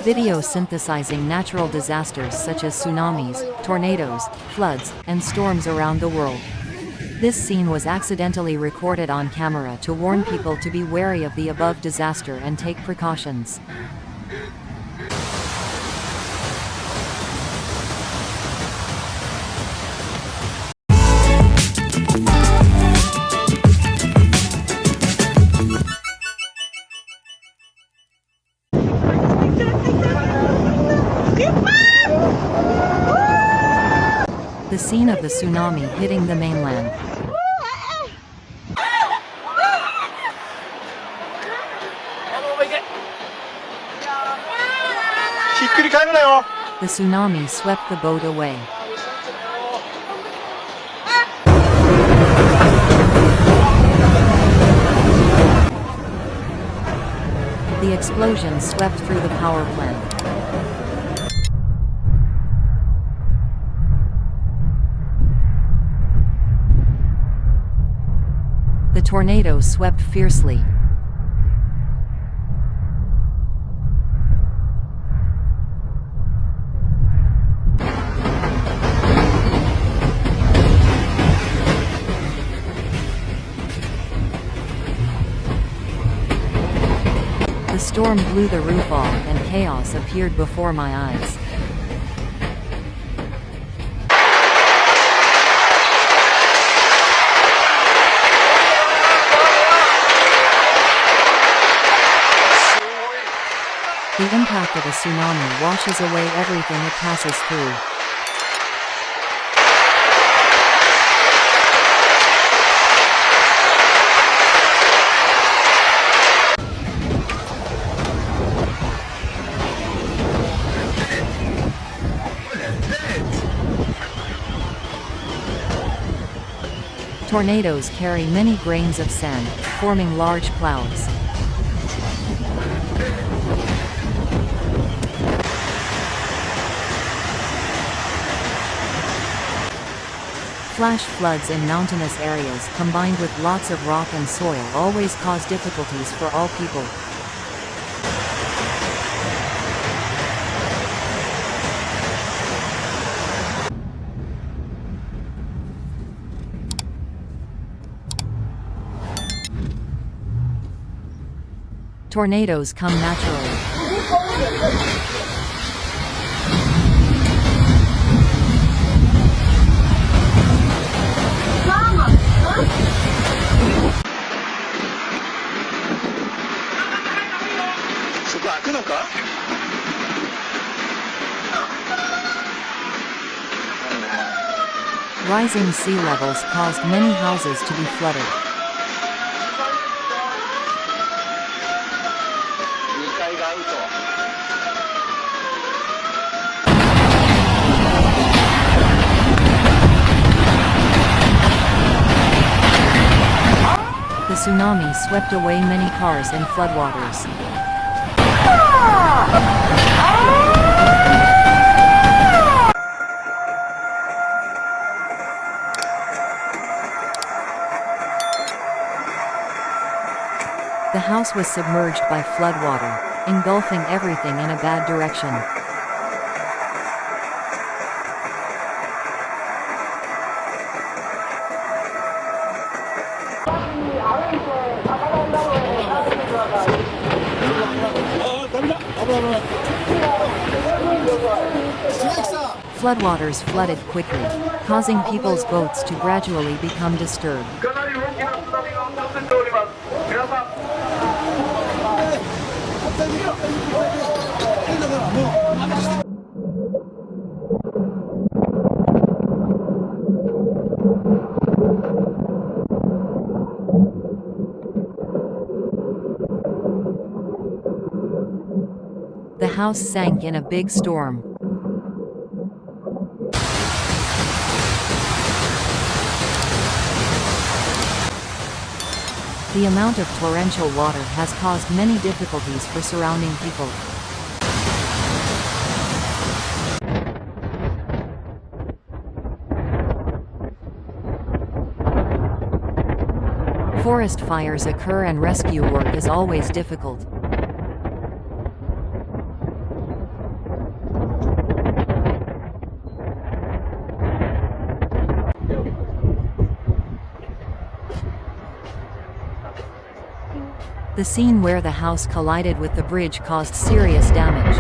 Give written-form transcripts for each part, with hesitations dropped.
Video synthesizing natural disasters such as tsunamis, tornadoes, floods, and storms around the world. This scene was accidentally recorded on camera to warn people to be wary of the above disaster and take precautions. The scene of the tsunami hitting the mainland. The tsunami swept the boat away. The explosion swept through the power plant. The tornado swept fiercely. The storm blew the roof off and chaos appeared before my eyes. The impact of a tsunami washes away everything it passes through. Tornadoes carry many grains of sand, forming large clouds. Flash floods in mountainous areas combined with lots of rock and soil always cause difficulties for all people. Tornadoes come naturally. Rising sea levels caused many houses to be flooded. The tsunami swept away many cars and floodwaters. The house was submerged by floodwater, engulfing everything in a bad direction. Floodwaters flooded quickly, causing people's boats to gradually become disturbed. The house sank in a big storm. The amount of torrential water has caused many difficulties for surrounding people. Forest fires occur and rescue work is always difficult. The scene where the house collided with the bridge caused serious damage.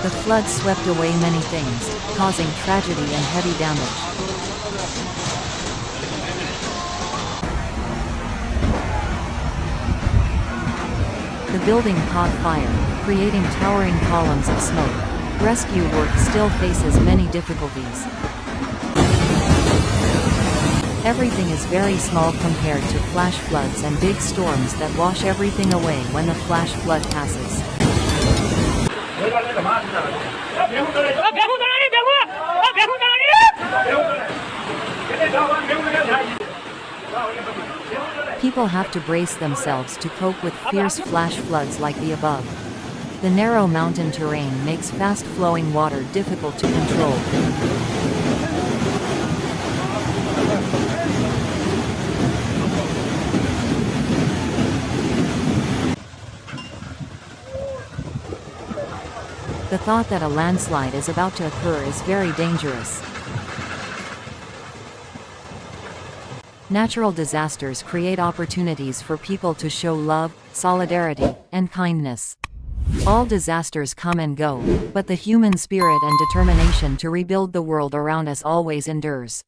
The flood swept away many things, causing tragedy and heavy damage. The building caught fire, creating towering columns of smoke. Rescue work still faces many difficulties. Everything is very small compared to flash floods and big storms that wash everything away when the flash flood passes. People have to brace themselves to cope with fierce flash floods like the above. The narrow mountain terrain makes fast-flowing water difficult to control. The thought that a landslide is about to occur is very dangerous. Natural disasters create opportunities for people to show love, solidarity, and kindness. All disasters come and go, but the human spirit and determination to rebuild the world around us always endures.